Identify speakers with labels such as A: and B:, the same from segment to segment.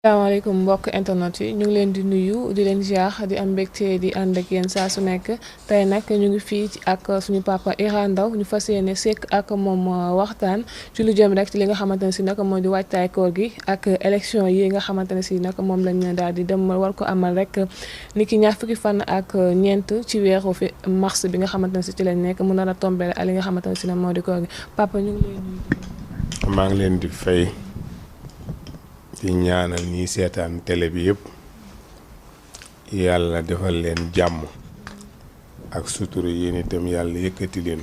A: salaamaaleykum mbokk internet yi ñu ngi leen di nuyu di leen ziar di am mbégte di ànd ak yéen saa su nekk tey nag ñu ngi fii ak suñu papa Iran Ndao ñu fas yéene sekk ak moom waxtaan ci lu jëm rek ci li nga xamante ne si nag moo di waajtaay koor gi ak élection yi nga xamante ne si nag moom lañ daal di dem war ko amal rek ni ki ñaar fukki fan ak ñeent ci weeru fi mars bi nga xamante ne si ci lañ nekk mu nar a tombé ak li nga xamante ne si nag moo di koor gi papa ñu ngi leen nuyu.
B: maa ngi leen di fay. di ñaanal ñi seetaan télé bi yëpp yàlla defal leen jàmm ak sutura yéen itam yàlla yëkkati leen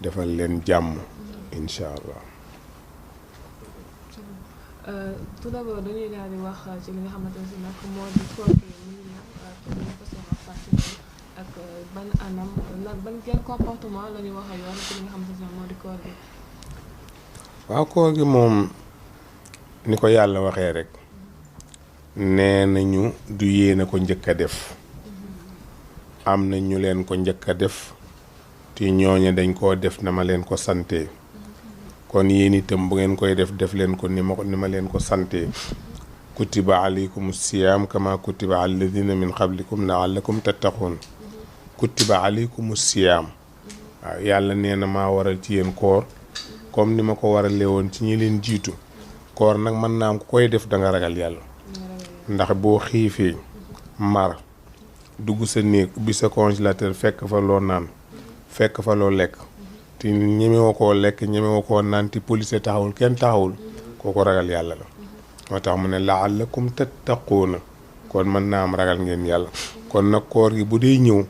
B: defal leen jàmm incha allah.
A: tout d'abord dañuy daal di wax ci li nga xamante ne si nag moo di koor gi mu ngi ñëw te ñu ko seen wax ak ban anam ban quel comportement la ñuy wax ak yoon ci li nga xamante ne si moo di koor gi.
B: waaw koor gi moom. ni ko yàlla waxee rek nee nañu du yéene ko njëkk a def am na ñu leen ko njëkk a def te ñooñe dañ koo def na ma leen ko sante kon yéen itam bu ngeen koy def leen ko ni ma leen ko sante kutiba alaykum siyaam kama kutiba alladina min qablikum laallakum tattaqun kutiba alaykum siyaam waaw yàlla nee na maa waral ci yéen koor comme ni ma ko waralee woon ci ñi leen jiitu koor nag mën naa am ku koy def da nga ragal yàlla ndax boo xiifee mar dugg sa néeg ubbi sa congélateur fekk fa loo naan fekk fa loo lekk te ñemewoo koo lekk ñemewoo koo naan te police taxawul kenn taxawul kooku ragal yàlla la moo tax mu ne la'allakum tattaquuna kon mën naa am ragal ngeen yàlla kon nag koor gi bu dee ñëw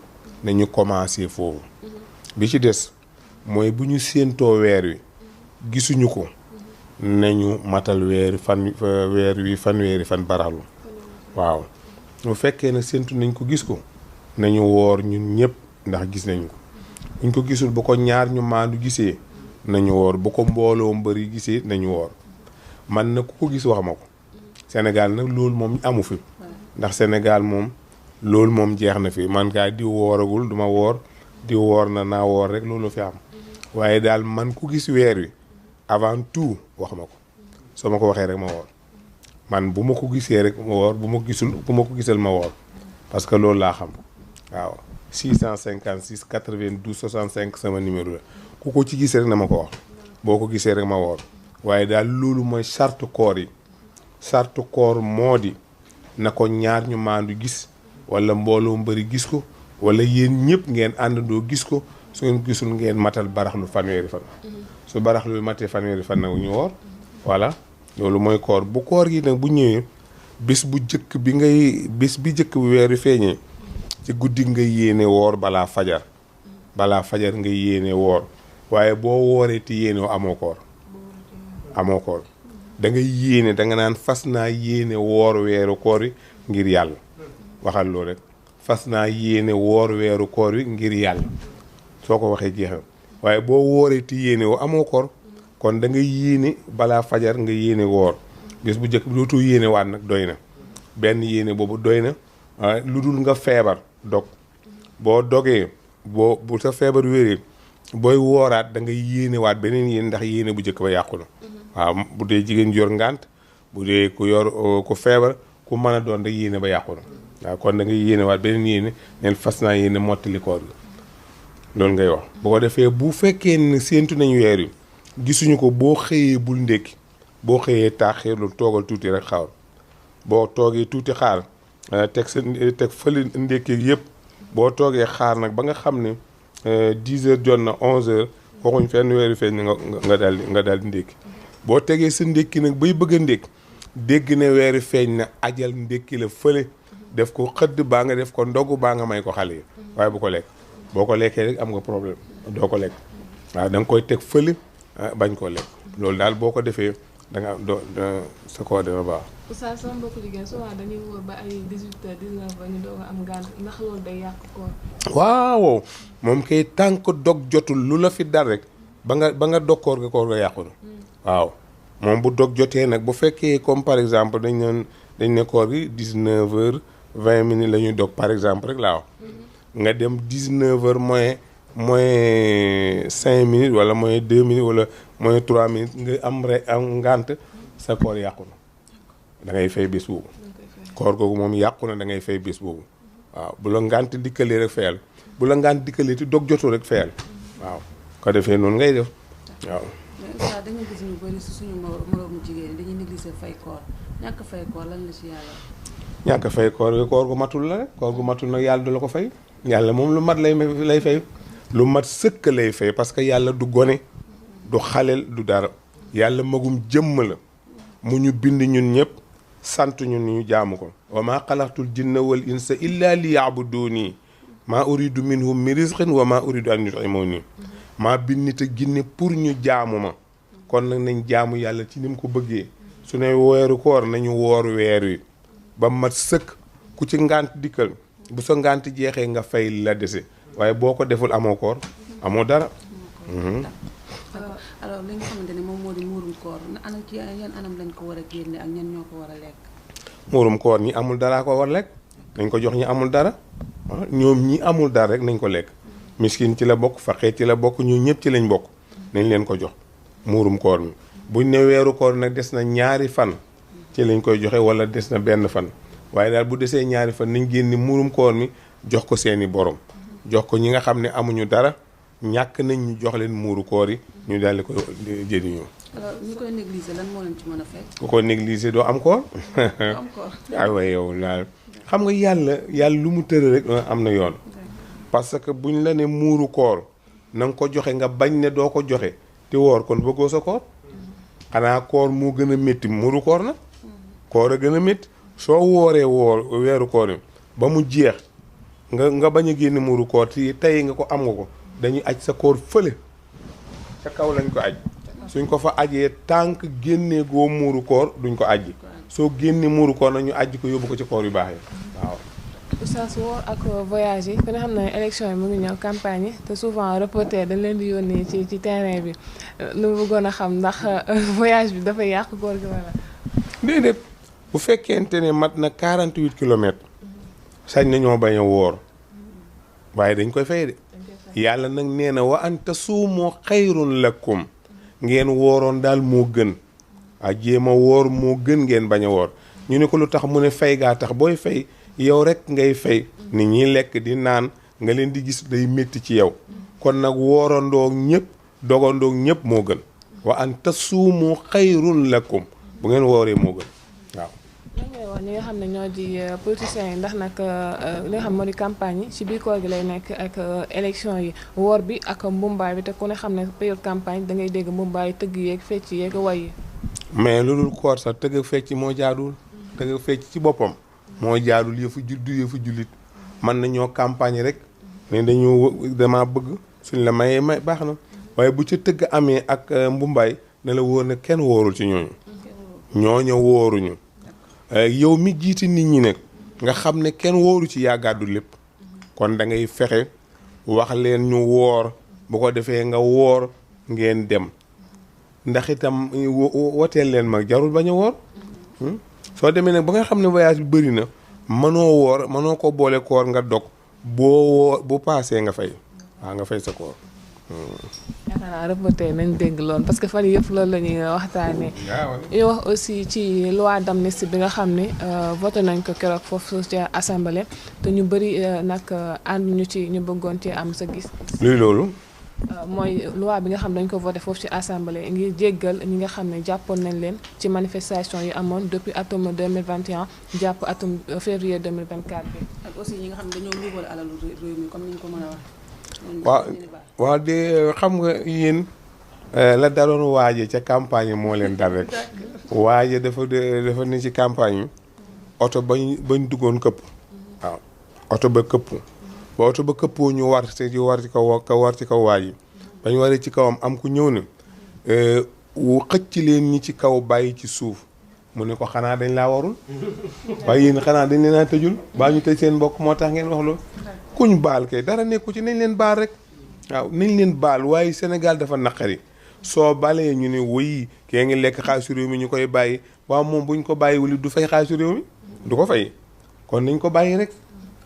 B: nañu commencé foofu bi ci des mooy bu ñu séentoo weer wi gisuñu ko nañu matal weer wi fanweeri fan baraxlu waaw bu fekkee nag séentu nañ ko gis ko nañu woor ñun ñëpp ndax gis nañ ko buñ ko gisul bu ko ñaar ñu maandu gisee nañu woor bu ko mbooloo mbëri gisee nañu woor man na ku ko gis wax ma ko Sénégal nag loolu moom amu fi ndax Sénégal moom loolu moom jeex na fi man kaa di wooragul duma woor di woor na naa woor rek loolu fi am waaye daal man ku gis weer wi avant tout wax ma ko soo ma ko waxee rek ma woor man bu ma ko gisee rek ma woor bu ma ko gisal ma woor parce que loolu laa xam waaw 656 92 65 sama numéro la ku ko ci gis rek na ma ko wax boo ko gisee rek ma woor waaye daal loolu mooy charte koor yi charte koor moo di na ko ñaar ñu maandu gis wala mbooloo mbëri gis ko wala yéen ñëpp ngeen àndandoo gis ko su ngeen gisul ngeen matal baraxlu fanweeri fan su baraxlu matee fanweeri fan nag ñu woor voilà loolu mooy koor bu koor gi nag bu ñëwee bis bi jëkk bi weer wi feeñee ci guddi nga yéene woor balaa fajar nga yéene woor waaye boo wooree ti yéene amoo koor da nga yéene da nga naan fas naa yéene woor weeru koor wi ngir yàlla waxal loolu rek fas naa yéene woor weeru koor wi ngir yàlla soo ko waxee jeexal waaye boo wooree ti yéene woo amoo koor kon da nga yéene balaa fajar nga yéene woor bis bu njëkk bi dootoo yéene waat nag doy na benn yéene boobu doy na lu dul nga feebar dog boo dogee bu sa feebar wéree booy wooraat da nga yéene waat beneen yéene ndax yéene bu njëkk ba yàqu na waaw bu dee jigéen yor ngànt bu dee ku yor ku feebar ku mën a doon rek yéene ba yàqu na waaw kon da nga yéene waat beneen yéene neen fas naa yéene mottali koor gi loolu ngay wax bu ko defee bu fekkee ne séentu nañu weer yi gisuñu ko boo xëyee bul ndékki boo xëyee taaxirlu toogal tuuti rek xaar boo toogee tuuti xaar teg fële ndékki yëpp boo toogee xaar nag ba nga xam ne 10 heures jot na 11 heures waxuñ fenn weeri feeñ nga daal di ndékki boo tegee sa ndékki nag bay bëgg a ndékki dégg ne weeri feeñ na ajal ndékki la fële def ko xëdd baa nga def ko ndogu baa nga may ko xale yi waaye bu ko lekk boo ko lekkee rek am nga problème doo ko lekk waaw da nga koy teg fële bañ koo lekk loolu daal boo ko defee da nga sa koo dina baax.
A: Oustaz sama mbokku jigéen souvent dañuy wóor ba ay 18 heures 19 heures ñu doog a am gànt ndax loolu day yàq koor.
B: waaw moom kay tànk dog jotul lu la fi dal rek ba nga dog koor ga yàqu na waaw moom bu dog jotee nag bu fekkee comme par exemple dañ ne koor gi 19 heures 20 minutes la ñuy dog par exemple rek laa wax nga dem 19 heures moins 5 minutes wala moins 2 minutes wala moins 3 minutes nga am ngànt sa koor yàqu na da ngay fay bés boobu koor googu moom yàqu na da ngay fay bés boobu waaw bu la ngànt dikkalee rek fayal bu la ngànt dikkalee ti dog jotu rek fayal waaw ko defee noonu ngay def waaw.
C: mais ça dañu gis ñu bëri si suñu moroomu jigéen ñi dañuy négliger fay koor ñàkk fay koor lan la ci yàlla.
B: ñàkk fay koor gu matul la rek koor gu matul nag yàlla du la ko fay yàlla moom lu mat lay fay lu mat sëkk lay fay parce que yàlla du gone du xaleel du dara yàlla magum jëmm la mu ñu bind ñun ñëpp sant ñun ñu jaamu ko wa maa xalaqtul jinna wal insa illa li yaabuduuni maa uridu minhum min rizqin wa maa uridu an yut'imuni maa bind nit ak jinne pour ñu jaamu ma kon nag nañ jaamu yàlla ci ni mu ko bëggee su ne weeru koor nañu woor weer wi ba mat sëkk ku ci ngànt dikkal bu sa ngànt jeexee nga fay la dese waaye boo ko deful amoo koor amoo dara.
C: alors li nga xamante ne moom moo di muurum koor ana ci yan anam lañ ko war a génne ak ñan ñoo ko war a lekk.
B: muurum koor ñi amul dara ko war lekk nañ ko jox ñi amul dara ñoom ñi amul dara rek nañ ko lekk miskin ci la bokk faqir ci la bokk ñoo ñëpp ci lañ bokk nañ leen ko jox muurum koor mi buñ ne weeru koor nag des na ñaari fan ci lañ koy joxe wala des na benn fan waaye daal bu desee ñaari fan nañ génne muurum koor mi jox ko seeni borom jox ko ñi nga xam ne amuñu dara ñàkk nañ ñu jox leen muuru koor yi ñu daal di ko jëriñoo.
C: alors ñu koy négliger lan moo leen ci mën a fekk.
B: ku ko négliger doo am koor.
C: doo am koor.
B: waaye yow daal xam nga yàlla lu mu tëral rek am na yoon. parce que buñ la ne muuru koor na nga ko joxe nga bañ ne doo ko joxe te woor kon bëggoo sa koor. xanaa koor moo gën a métti muuru koor na. koor a gën a métti soo wooree weeru koor yi ba mu jeex nga bañ a génne muuru koor te tey nga ko am nga ko. dañuy aj sa koor fële ca kaw lañ ko aj suñ ko fa ajee tànk génnee goo muuru koor duñ ko ajji soo génnee muuru koor nag ñu ajji ko yóbbu ko ci koor yu baax yi waaw.
A: oustaz woor ak voyage yi ku ne xam ne élection yi mu ngi ñëw campagne yi te souvent reporter dañ leen di yónnee ci terrain bi lu mu bëggoon a xam ndax voyage bi dafay yàq koor gi wala.
B: déedéet bu fekkente ne mat na 48 kilomètres sañ nañoo bañ a woor waaye dañ koy fay de. yàlla nag nee na wa an tasuumu xayrun lakum ngeen wooroon daal moo gën a jéem a woor moo gën ngeen bañ a woor ñu ne ko lu tax mu ne fay gaa tax booy fay yow rek ngay fay nit ñi lekk di naan nga leen di gis day métti ci yow kon nag woorandoo ñëpp dogandoo ñëpp moo gën wa an tasuumu xayrun lakum bu ngeen wooree moo gën waaw.
A: lan ngay wax ñi nga xam ne ñoo di politiciens yi ndax nag li nga xam moo di campagne yi ci biir koor gi lay nekk ak élection yi woor bi ak mbumbaay bi te ku ne xam ne période campagne da ngay dégg mbumbaay tëgg yeeg fecc yeeg way yi.
B: mais lu dul koor sax tëgg ak fecc moo jaadul tëgg ak fecc ci boppam moo jaadul yëfu jullit mën nañoo campagne rek ne dama bëgg suñ la mayee may baax na waaye bu ca tëgg amee ak mbumbaay ne la wóor ne kenn wóorul ci ñooñu wóoruñu. yow mi jiiti nit ñi nag nga xam ne kenn wóoru ci yaa gàddu lépp kon da ngay fexe wax leen ñu woor bu ko defee nga woor ngeen dem ndax itam woteel leen mag jarul bañ a woor soo demee nag ba nga xam ne voyage bi bëri na mënoo woor mënoo ko boole koor nga dog boo woor bu paasee nga fay waaw nga fay sa koor.
A: yaakaar naa reporter nañ dégg loolu parce que fan yëpp loolu la ñuy waxtaanee. ñu wax aussi ci loi d'amnistie bi nga xam ne voté nañ ko keroog foofu ci assemblée te ñu bëri nag ànduñu ci ñu bëggoon ci am sa gis.
B: luy loolu.
A: mooy loi bi nga xam dañ ko voté foofu ci assemblée ngir jéggal ñi nga xam ne jàppoon nañ leen ci manifestation yi amoon depuis atum 2021 jàpp atum février 2024 bi.
C: ak aussi ñi nga xam ne dañoo luubal alalu réew mi comme ni ñu ko mën a wax.
B: waaw de xam nga yéen la daloon waaje ca campagne moo leen dal rek waaje dafa ne ci campagne yi oto bañ duggoon këpp waaw oto ba këpp ba oto ba këppoo ñu war ci kaw waaj yi bañ waree ci kawam am ku ñëw ne xëcc leen ñi ci kaw bàyyi ci suuf mu ne ko xanaa dañ laa warul waaye yéen xanaa dañ leen a tëjul baa ñu tëj seen mbokk moo tax ngeen wax loolu kuñ baal kay dara nekku ci nañ leen baal rek waaw nañ leen baal waaye Sénégal dafa naqari soo balee ñu ne wuy kee ngi lekk xaalisu réew mi ñu koy bàyyi waaw moom buñ ko bàyyi wuli du fay xaalisu réew mi du ko fay kon nañ ko bàyyi rek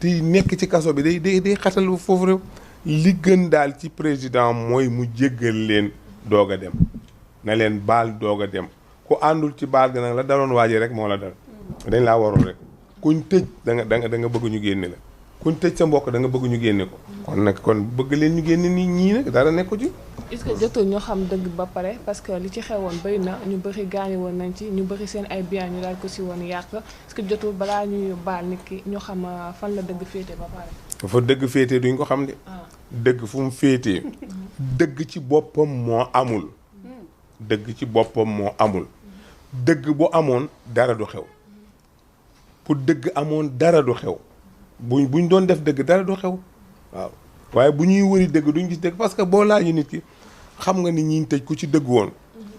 B: te nekk ci kaso bi day xatal foofu réew li gën daal ci président mooy mu jéggal leen doog a dem na leen baal doog a dem ku àndul ci baal ga nag la daloon waaje rek moo la dal dañ laa warul rek kuñ tëj da nga bëgg ñu génne la kuñ tëj sa mbokk da nga bëgg ñu génne ko kon nag kon bëgg leen ñu génne nii ñii nag dara nekku ci.
A: est-ce que jotul ñoo xam dëgg ba pare parce que li ci xewoon bëri na ñu bëri gaañu woon nañ ci ñu bëri seen ay biens ñu daal ko si woon yàq est-ce que jotul balaa ñuy baal nit ki ñoo xam fan la dëgg féete ba pare.
B: fa dëgg féete duñ ko xam de. dëgg fu mu féetee. dëgg ci boppam moo amul. dëgg ci boppam moo amul. dëgg bu amoon dara du xew. pour dëgg amoon dara du xew. buñ doon def dëgg dara du xew. waaw waaye bu ñuy wëri dëgg duñ gis dëgg parce que boo laajee nit ki xam nga ni ñi tëj ku ci dëgg woon.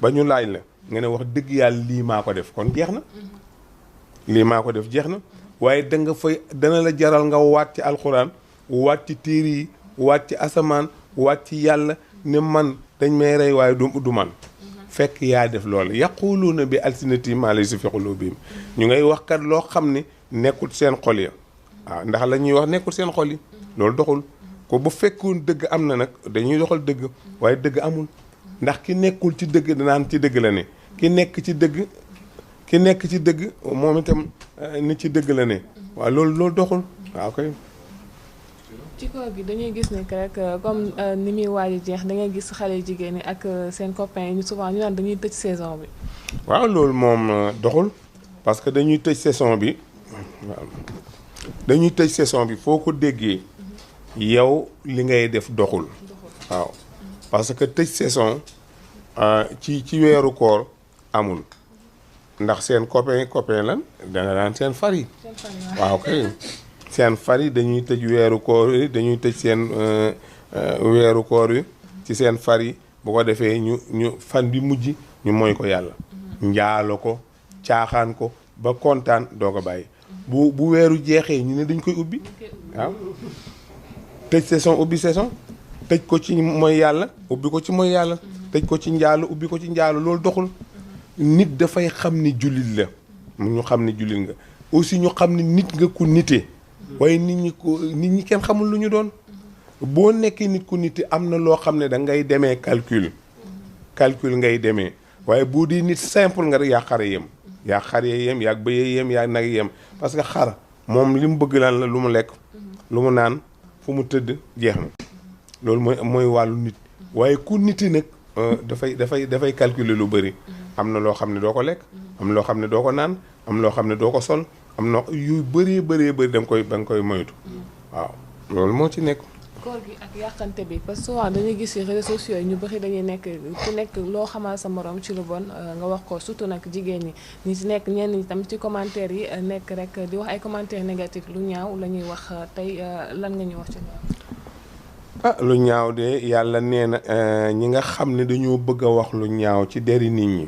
B: ba ñu laaj la nga ne wax dëgg yàlla lii maa ko def kon jeex na. lii maa ko def jeex na waaye da nga fay dana la jaral nga waat ci alxuraan waat ci téere yi waat ci asamaan waat ci yàlla ne man dañ may rey waaye du man. fekk yaa def loolu yaquluuna bi alsinatihim maa laysa fi quluubihim ñu ngay wax kat loo xam ne nekkul seen xol ya waaw ndax la ñuy wax nekkul seen xol yi loolu doxul ko bu fekkoon dëgg am na nag dañuy doxal dëgg waaye dëgg amul ndax ki nekkul ci dëgg danaan ci dëgg la ne ki nekk ci dëgg moom itam ni ci dëgg la ne waaw loolu doxul waaw koy
A: ci koor gi dañuy gis ne que rek comme ni muy waaj a jeex da ngay gis xale jigéen ñi ak seen copains yi souvent ñu naan dañuy tëj saison bi.
B: waaw loolu moom doxul parce que dañuy tëj saison bi waaw dañuy tëj saison bi foo ko déggee yow li ngay def doxul. waaw parce que tëj saison ci weeru koor amul ndax seen copain lan danga daan seen far yi. waaw kay. seen far yi dañuy tëj weeru koor yi dañuy tëj seen weeru koor yi ci seen far yi bu ko defee ñu fan bi mujj ñu mooy ko yàlla njaalo ko caaxaan ko ba kontaan doo ko bàyyi bu weeru jeexee ñu ne dañ koy ubbi waaw tëj saison ubbi saison tëj ko ci mooy yàlla ubbi ko ci mooy yàlla tëj ko ci njaalo ubbi ko ci njaalo loolu doxul nit dafay xam ni jullit la ñu xam ni jullit nga aussi ñu xam ni nit nga ku nitee waaye nit ñi kenn xamul lu ñu doon boo nekkee nit ku nit am na loo xam ne da ngay demee calcul ngay demee waaye boo di nit simple nga rek yaa xare yem yaa xar yee yem yaa bëyee yem yaa nag yem parce que xar moom li mu bëgg lan la lu mu lekk lu mu naan fu mu tëdd jeex na loolu mooy wàllu nit waaye ku niti nag dafay calculer lu bëri am na loo xam ne doo ko lekk am loo xam ne doo ko naan am loo xam ne doo ko sol am na yu bëree bëri da nga koy moytu waaw loolu moo ci nekk.
A: koor gi ak yàqante bi parce que souvent dañuy gis ci réseaux sociaux yi ñu bëri dañuy nekk ku nekk loo xamal sa morom ci lu bon nga wax ko surtout nag jigéen ñi ci nekk ñenn ñi tam ci commentaire yi nekk rek di wax ay commentaire négatif lu ñaaw la ñuy wax tey lan nga ñuy wax ci loolu.
B: lu ñaaw de yàlla nee na ñi nga xam ne dañoo bëgg a wax lu ñaaw ci deri nit ñi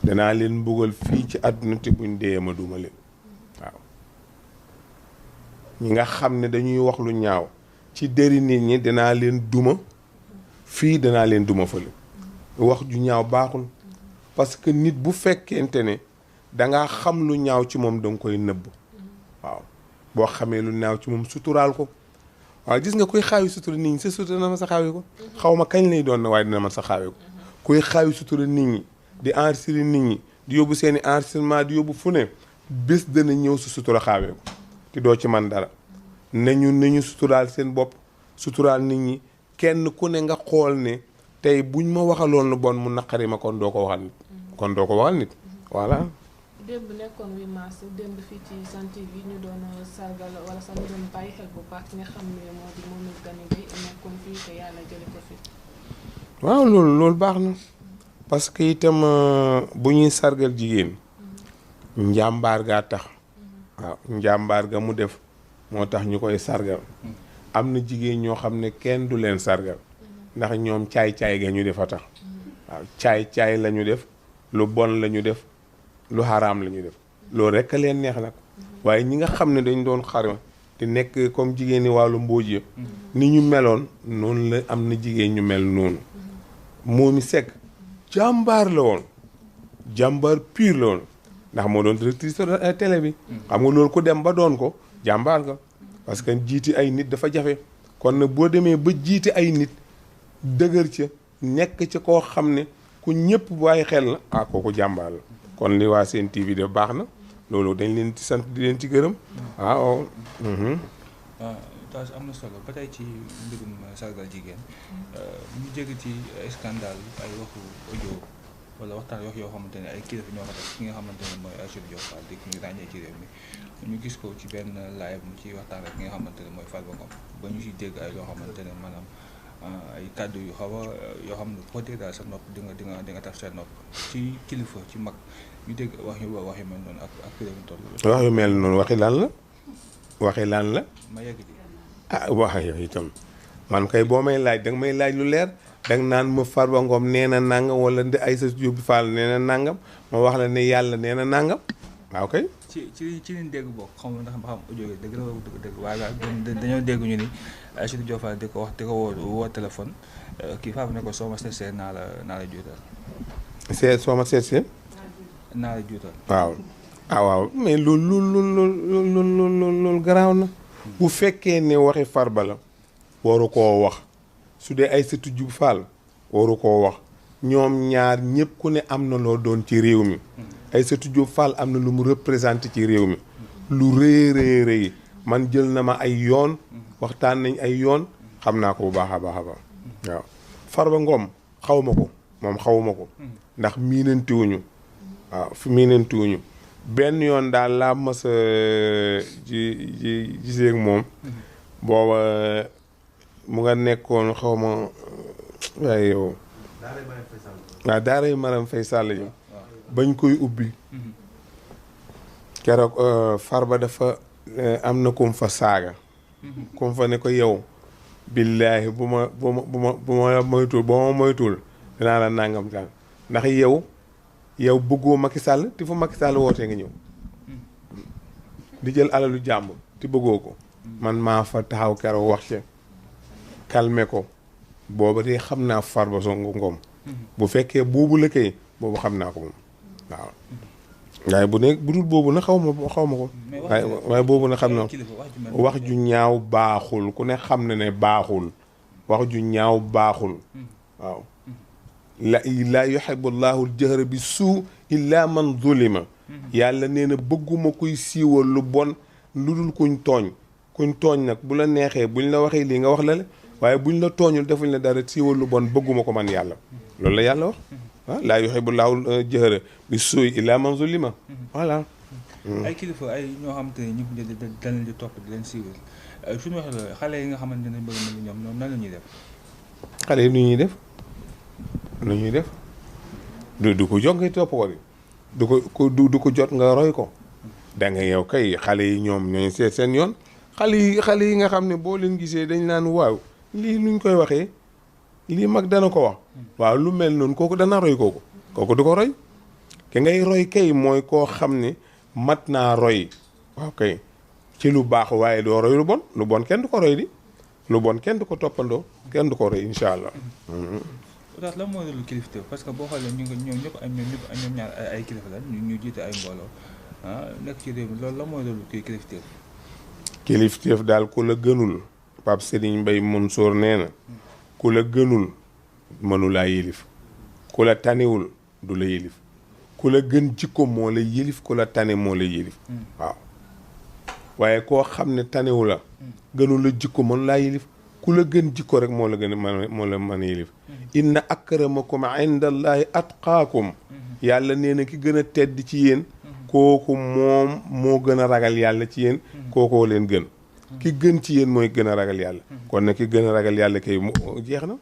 B: danaa leen mbugal fii ci àdduna te buñ dee ma duma leen waaw ñi nga xam ne dañuy wax lu ñaaw ci deri nit ñi danaa leen duma fii danaa leen duma fële wax ju ñaaw baaxul parce que nit bu fekkente ne dangaa xam lu ñaaw ci moom danga koy nëbb waaw boo xamee lu ñaaw ci moom suturaal ko waaw gis nga kuy xaawi sutura nit ñi sa sutura dina ma sa xaawi ko xaw ma kañ lay doon na waaye dina ma sa xaawi ko kuy xaawi sutura nit ñi di enregistrer nit ñi di yóbbu seeni enregistrement di yóbbu fu ne bés dana ñëw su sutura xaawee ko te doo ci man dara nañu suturaal seen bopp suturaal nit ñi kenn ku ne nga xool ne tey buñ ma waxaloon lu bon mu naqari ma kon doo ko waxal nit voilà.
A: démb nekkoon 8 mars démb fii ci Sen TV ñu doon sargal wala sax ñu doon bàyyi xel bu baax ki nga xam ne moo di Momy Gane Gueye nekkoon fii te yàlla jële ko fi.
B: waaw loolu baax na parce que itam bu ñuy sargal jigéen njàmbaar gaa tax waaw njàmbaar ga mu def moo tax ñu koy sargal am na jigéen ñoo xam ne kenn du leen sargal ndax ñoom caay-caay ga ñu def a tax waaw caay-caay la ñu def lu bon la ñu def lu xaraam la ñu def loolu rekk leen neex nag waaye ñi nga xam ne dañ doon xarma te nekk comme jigéen ñi wàllu mbóoj yëpp ni ñu meloon noonu la am na jigéen ñu mel noonu Momy Seck jàmbaar la woon jàmbaar pur la woon ndax moo doon directrice télé bi xam nga loolu ku dem ba doon ko jàmbaar nga parce que jiiti ay nit dafa jafe kon nag boo demee ba jiiti ay nit dëgër ca nekk ca koo xam ne ku ñëpp bàyyi xel la kooku jàmbaar la kon li waa Sen TV de baax na loolu dañ leen ci sant di leen ci gërëm waaw.
D: taas am na solo ba tey ci mbirum sargal jigéen ñu jéggi ci scandale ay waxu audio wala waxtaan yoo xamante ne ay kilifa ñoo ko def ki nga xamante ne mooy Aïssatou Diop Fall di ñu ràññee ci réew mi ñu gis ko ci benn live mu ci waxtaan ak ki nga xamante ne mooy Farba Ngom ba ñu si dégg ay loo xamante ne maanaam ay kàddu yu xaw a yoo xam ne boo dégg daal sa nopp di nga taf sa nopp ci kilifa ci mag ñu dégg wax yu mel noonu ak réew mi toll.
B: wax yu mel noonu waxi lan la.
D: ma yegg ci.
B: wax yooyu itam man kay boo may laaj danga may laaj lu leer danga naan ma Farba Ngom nee na nangam wala ndi Aïssatou Diop Fall nee na nangam ma wax la ne yàlla nee na nangam waaw kay.
D: ci liñ dégg bokk xam nga ndax ba xam audio yi dëgg la wala dëgg waaye dañoo dégg ñu ni Aïssatou Diop Fall di ko wax di ko woo téléphone kii Farba ne ko soo ma seetsee naa la juutal.
B: soo ma seetsee.
D: naa la juutal.
B: waaw waaw mais loolu garaaw na. bu fekkee ne waxi Farba la waru koo wax su dee Aïssatou Diop Fall waru koo wax ñoom ñaar ñëpp ku ne am na loo doon ci réew mi Aïssatou Diop Fall am na lu mu représenté ci réew mi lu rëy man jël na ma ay yoon waxtaan nañ ay yoon xam naa ko bu baax a baax waaw Farba Ngom xaw ma ko moom xawuma ko ndax miinantiwuñu waaw fi miinantiwuñu benn yoon daal laa mas a gisee ak moom booba mu nga nekkoon xaw ma waaye yow waaw daaray Maram Faye Sall yi bañ koy ubbi keroog Farba dafa am na kum fa saaga kum fa ne ko yow billaahi bu ma moytul dinaa la nangam tàng ndax yow bëggoo Macky Sall te fu Macky Sall wootee nga ñëw di jël alalu jàmbur te bëggoo ko man maa fa taxaw keroog wax ci calmer ko booba de xam naa Farba Ngom bu fekkee boobu la kay boobu xam naa ko moom waaw waaye bu ne bu dul boobu na xaw ma ko waaye boobu na xam na wax ju ñaaw baaxul ku ne xam na ne baaxul wax ju ñaaw baaxul waaw laa yuhibbu llaahu al-jahra bi suu illa man zulima yàlla nee na bëgguma kuy siiwal lu bon lu dul kuñ tooñ nag bu la neexee buñ la waxee lii nga wax la waaye buñ la tooñul defuñ la dara siiwal lu bon bëgguma ko man yàlla loolu la yàlla wax laa yuhibbu llaahu al-jahra bi suu illa man zulima voilà.
D: ay kilifa ay ñoo xamante ne ñu ngi leen di topp di leen siiwal suñu waxee la xale yi nga xamante ne bëgg na ñoom nan la ñuy def.
B: xale yi nu ñuy def du ko jot ngay topp ko di du ko jot nga roy ko da nga yow kay xale yi ñoom ñooy seet seen yoon xale yi nga xam ne boo leen gisee dañ naan waaw lii nuñ koy waxee lii mag dana ko wax waaw lu mel noonu kooku dana roy kooku du ko roy ki ngay roy kay mooy koo xam ne mat naa roy waaw kay ci lu baax waaye doo roy lu bon kenn du ko roy di lu bon kenn du ko toppandoo kenn du ko roy incha allah.
D: daal lan mooy loolu kilifteef parce que boo xoolee ñoom ñëpp ñaar ay kilifa la ñu jiite ay mbooloo nekk ci réew mi loolu lan mooy loolu kilifteef.
B: kilifteef daal ku la gënul Pape Serigne Mbaye Mansour nee na ku la gënul mënulaa yilif ku la taniwul du la yilif ku la gën jikko moo la yilif ku la tane moo la yilif waaw waaye koo xam ne tanewu la gënul la jikko mënulaa yilif ku la gën jikko rek moo la mën a yilif inna akramakum inda allahi atqaakum yàlla nee na ki gën a tedd ci yéen kooku moom moo gën a ragal yàlla ci yéen kookoo leen gën ki gën ci yéen mooy gën a ragal yàlla kon nag ki gën a ragal yàlla kay jeex na